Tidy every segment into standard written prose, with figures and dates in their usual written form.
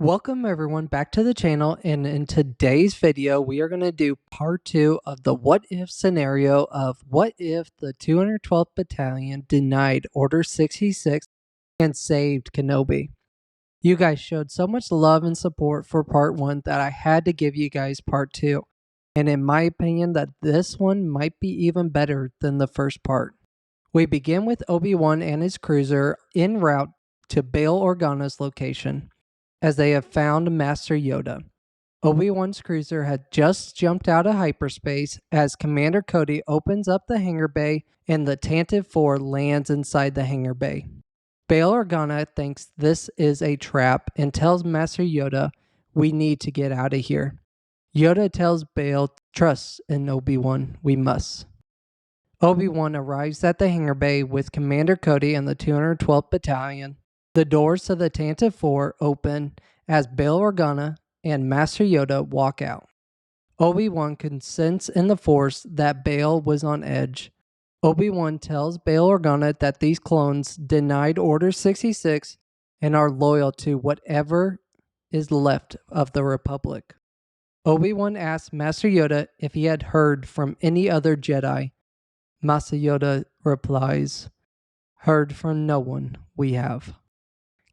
Welcome everyone back to the channel, and in today's video we are going to do part 2 of the what if scenario of what if the 212th Battalion denied Order 66 and saved Kenobi. You guys showed so much love and support for part 1 that I had to give you guys part 2, and in my opinion that this one might be even better than the first part. We begin with Obi-Wan and his cruiser en route to Bail Organa's location, as they have found Master Yoda. Obi-Wan's cruiser had just jumped out of hyperspace as Commander Cody opens up the hangar bay and the Tantive 4 lands inside the hangar bay. Bail Organa thinks this is a trap and tells Master Yoda, "We need to get out of here." Yoda tells Bail, "Trust in Obi-Wan, we must." Obi-Wan arrives at the hangar bay with Commander Cody and the 212th Battalion. The doors to the Tantive 4 open as Bail Organa and Master Yoda walk out. Obi-Wan can sense in the Force that Bail was on edge. Obi-Wan tells Bail Organa that these clones denied Order 66 and are loyal to whatever is left of the Republic. Obi-Wan asks Master Yoda if he had heard from any other Jedi. Master Yoda replies, "Heard from no one, we have."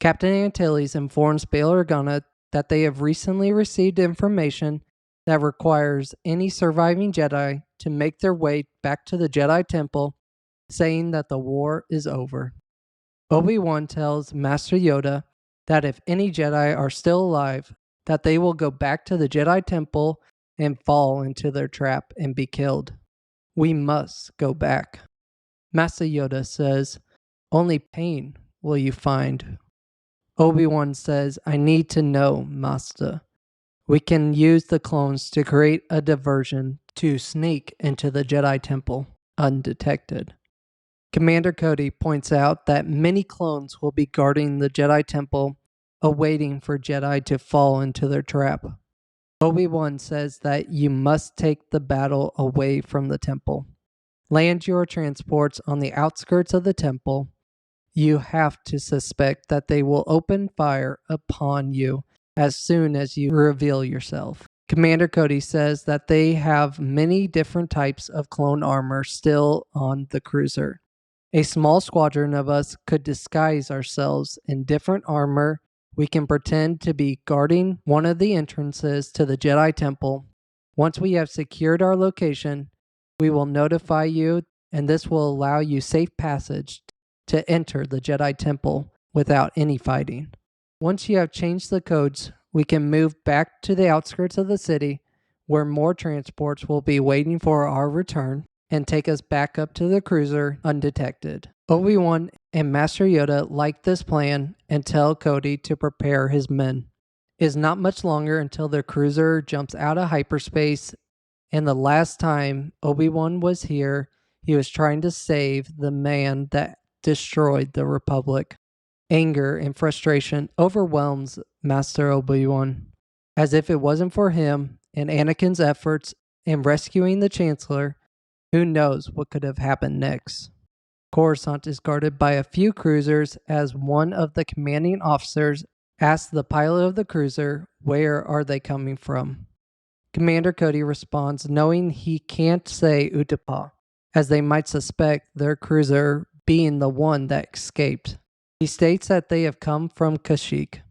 Captain Antilles informs Bail Organa that they have recently received information that requires any surviving Jedi to make their way back to the Jedi Temple, saying that the war is over. Obi-Wan tells Master Yoda that if any Jedi are still alive, that they will go back to the Jedi Temple and fall into their trap and be killed. We must go back. Master Yoda says, "Only pain will you find." Obi-Wan says, "I need to know, Master. We can use the clones to create a diversion to sneak into the Jedi Temple undetected." Commander Cody points out that many clones will be guarding the Jedi Temple, awaiting for Jedi to fall into their trap. Obi-Wan says that you must take the battle away from the temple. Land your transports on the outskirts of the temple. You have to suspect that they will open fire upon you as soon as you reveal yourself. Commander Cody says that they have many different types of clone armor still on the cruiser. A small squadron of us could disguise ourselves in different armor. We can pretend to be guarding one of the entrances to the Jedi Temple. Once we have secured our location, we will notify you, and this will allow you safe passage to enter the Jedi Temple without any fighting. Once you have changed the codes, we can move back to the outskirts of the city, where more transports will be waiting for our return and take us back up to the cruiser undetected. Obi-Wan and Master Yoda like this plan and tell Cody to prepare his men. It is not much longer until the cruiser jumps out of hyperspace, and the last time Obi-Wan was here, he was trying to save the man that destroyed the Republic. Anger and frustration overwhelms Master Obi-Wan. As if it wasn't for him and Anakin's efforts in rescuing the Chancellor, who knows what could have happened next. Coruscant is guarded by a few cruisers as one of the commanding officers asks the pilot of the cruiser, where are they coming from? Commander Cody responds, knowing he can't say Utapau, as they might suspect their cruiser being the one that escaped. He states that they have come from Kashyyyk.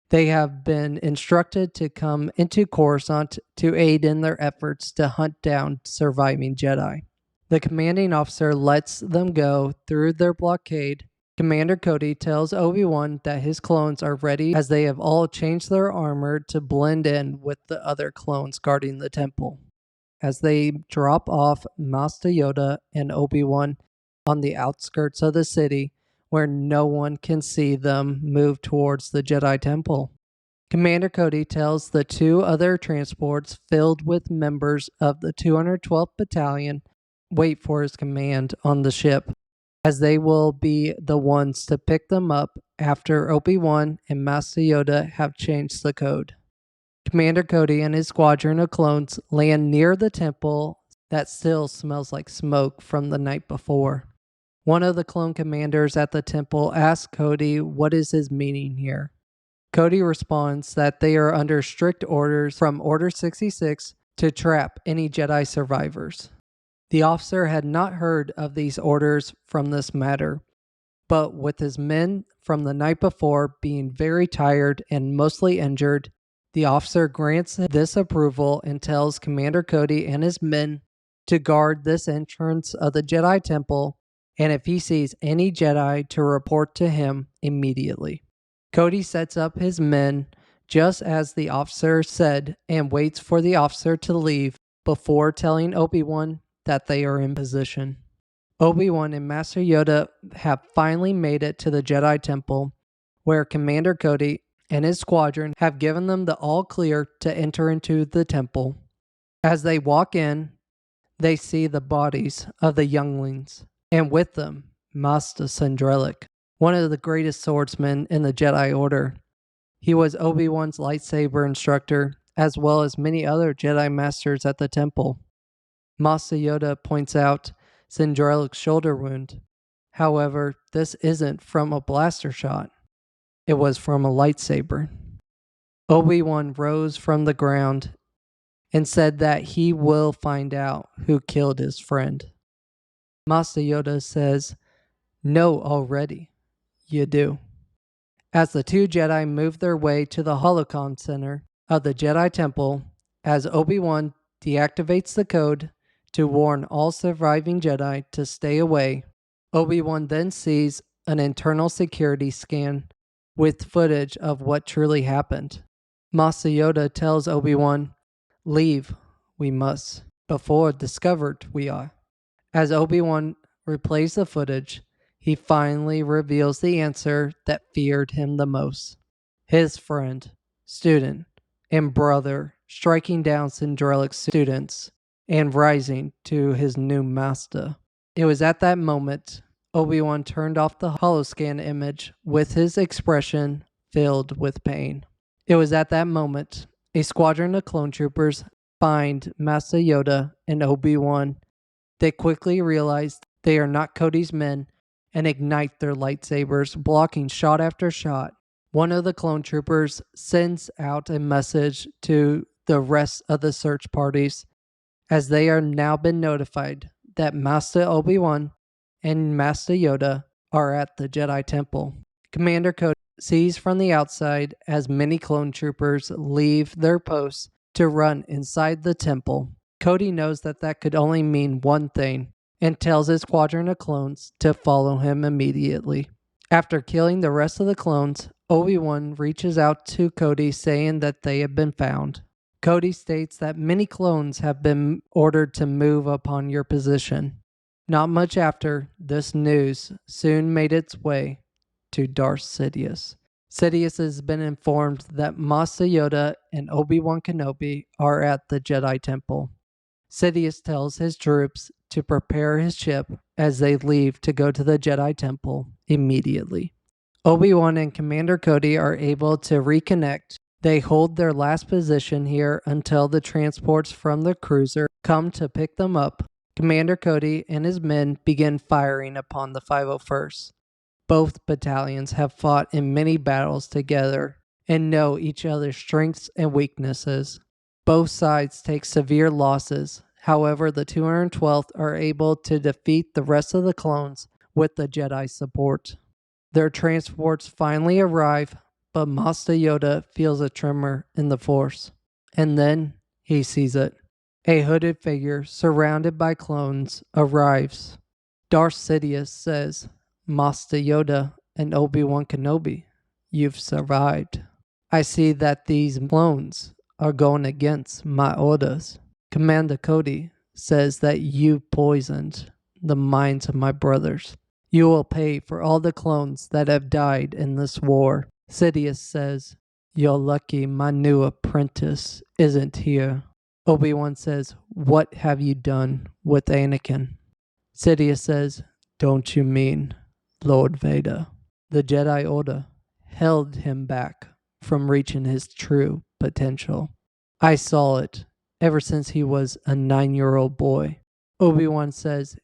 They have been instructed to come into Coruscant to aid in their efforts to hunt down surviving Jedi. The commanding officer lets them go through their blockade. Commander Cody tells Obi-Wan that his clones are ready, as they have all changed their armor to blend in with the other clones guarding the temple. As they drop off Master Yoda and Obi-Wan on the outskirts of the city, where no one can see them move towards the Jedi Temple. Commander Cody tells the two other transports filled with members of the 212th Battalion wait for his command on the ship, as they will be the ones to pick them up after Obi-Wan and Master Yoda have changed the code. Commander Cody and his squadron of clones land near the temple that still smells like smoke from the night before. One of the clone commanders at the temple asks Cody what is his meaning here. Cody responds that they are under strict orders from Order 66 to trap any Jedi survivors. The officer had not heard of these orders from this matter, but with his men from the night before being very tired and mostly injured, the officer grants this approval and tells Commander Cody and his men to guard this entrance of the Jedi Temple, and if he sees any Jedi, to report to him immediately. Cody sets up his men just as the officer said and waits for the officer to leave before telling Obi-Wan that they are in position. Obi-Wan and Master Yoda have finally made it to the Jedi Temple, where Commander Cody and his squadron have given them the all clear to enter into the temple. As they walk in, they see the bodies of the younglings, and with them, Master Sandrellik, one of the greatest swordsmen in the Jedi Order. He was Obi-Wan's lightsaber instructor, as well as many other Jedi Masters at the temple. Master Yoda points out Sandrellik's shoulder wound. However, this isn't from a blaster shot. It was from a lightsaber. Obi-Wan rose from the ground and said that he will find out who killed his friend. Master Yoda says, "No, already. You do." As the two Jedi move their way to the Holocron Center of the Jedi Temple, as Obi-Wan deactivates the code to warn all surviving Jedi to stay away, Obi-Wan then sees an internal security scan with footage of what truly happened. Master Yoda tells Obi-Wan, "Leave, we must, before discovered we are." As Obi-Wan replays the footage, he finally reveals the answer that feared him the most. His friend, student, and brother striking down Sandrellik's students and rising to his new master. It was at that moment Obi-Wan turned off the holoscan image with his expression filled with pain. It was at that moment a squadron of clone troopers find Master Yoda and Obi-Wan. They quickly realize they are not Cody's men and ignite their lightsabers, blocking shot after shot. One of the clone troopers sends out a message to the rest of the search parties, as they are now been notified that Master Obi-Wan and Master Yoda are at the Jedi Temple. Commander Cody sees from the outside as many clone troopers leave their posts to run inside the temple. Cody knows that could only mean one thing, and tells his squadron of clones to follow him immediately. After killing the rest of the clones, Obi-Wan reaches out to Cody saying that they have been found. Cody states that many clones have been ordered to move upon your position. Not much after, this news soon made its way to Darth Sidious. Sidious has been informed that Master Yoda and Obi-Wan Kenobi are at the Jedi Temple. Sidious tells his troops to prepare his ship as they leave to go to the Jedi Temple immediately. Obi-Wan and Commander Cody are able to reconnect. They hold their last position here until the transports from the cruiser come to pick them up. Commander Cody and his men begin firing upon the 501st. Both battalions have fought in many battles together and know each other's strengths and weaknesses. Both sides take severe losses. However, the 212th are able to defeat the rest of the clones with the Jedi support. Their transports finally arrive, but Master Yoda feels a tremor in the Force. And then he sees it. A hooded figure surrounded by clones arrives. Darth Sidious says, "Master Yoda and Obi-Wan Kenobi, you've survived. I see that these clones are going against my orders. Commander Cody says that you poisoned the minds of my brothers. You will pay for all the clones that have died in this war." Sidious says, "You're lucky my new apprentice isn't here." Obi-Wan says, "What have you done with Anakin?" Sidious says, "Don't you mean Lord Vader? The Jedi Order held him back from reaching his true potential. I saw it ever since he was a 9-year-old boy." Obi-Wan says,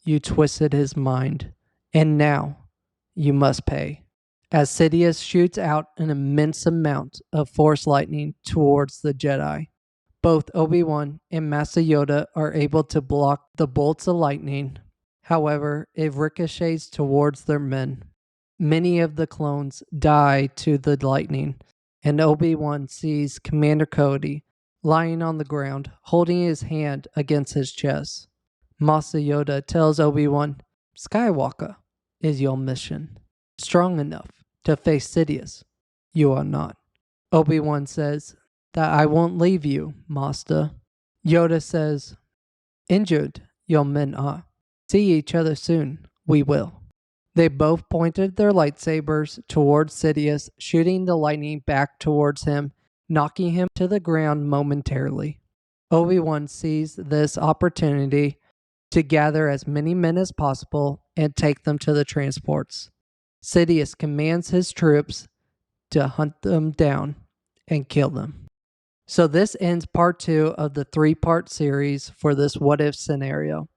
"You twisted his mind, and now you must pay." as Sidious shoots out an immense amount of Force lightning towards the Jedi. Both Obi-Wan and Master Yoda are able to block the bolts of lightning. However, it ricochets towards their men. Many of the clones die to the lightning, and Obi-Wan sees Commander Cody lying on the ground, holding his hand against his chest. Master Yoda tells Obi-Wan, "Skywalker is your mission. Strong enough to face Sidious, you are not." Obi-Wan says that I won't leave you, Master. Yoda says, "Injured your men are. See each other soon, we will." They both pointed their lightsabers towards Sidious, shooting the lightning back towards him, knocking him to the ground momentarily. Obi-Wan sees this opportunity to gather as many men as possible and take them to the transports. Sidious commands his troops to hunt them down and kill them. So this ends part 2 of the 3-part series for this what if scenario.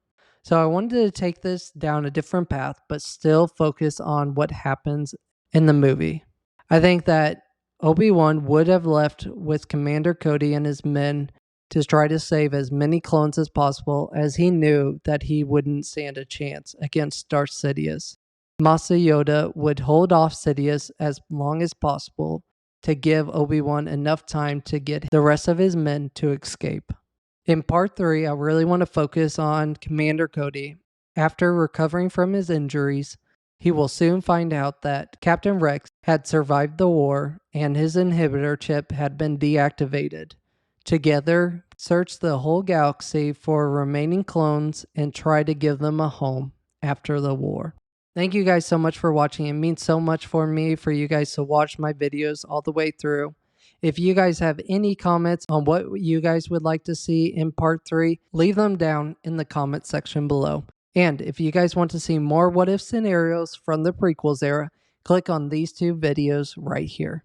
So I wanted to take this down a different path, but still focus on what happens in the movie. I think that Obi-Wan would have left with Commander Cody and his men to try to save as many clones as possible, as he knew that he wouldn't stand a chance against Darth Sidious. Master Yoda would hold off Sidious as long as possible to give Obi-Wan enough time to get the rest of his men to escape. In part 3, I really want to focus on Commander Cody. After recovering from his injuries, he will soon find out that Captain Rex had survived the war and his inhibitor chip had been deactivated. Together, search the whole galaxy for remaining clones and try to give them a home after the war. Thank you guys so much for watching. It means so much for me for you guys to watch my videos all the way through. If you guys have any comments on what you guys would like to see in part 3, leave them down in the comment section below. And if you guys want to see more what if scenarios from the prequels era, click on these 2 videos right here.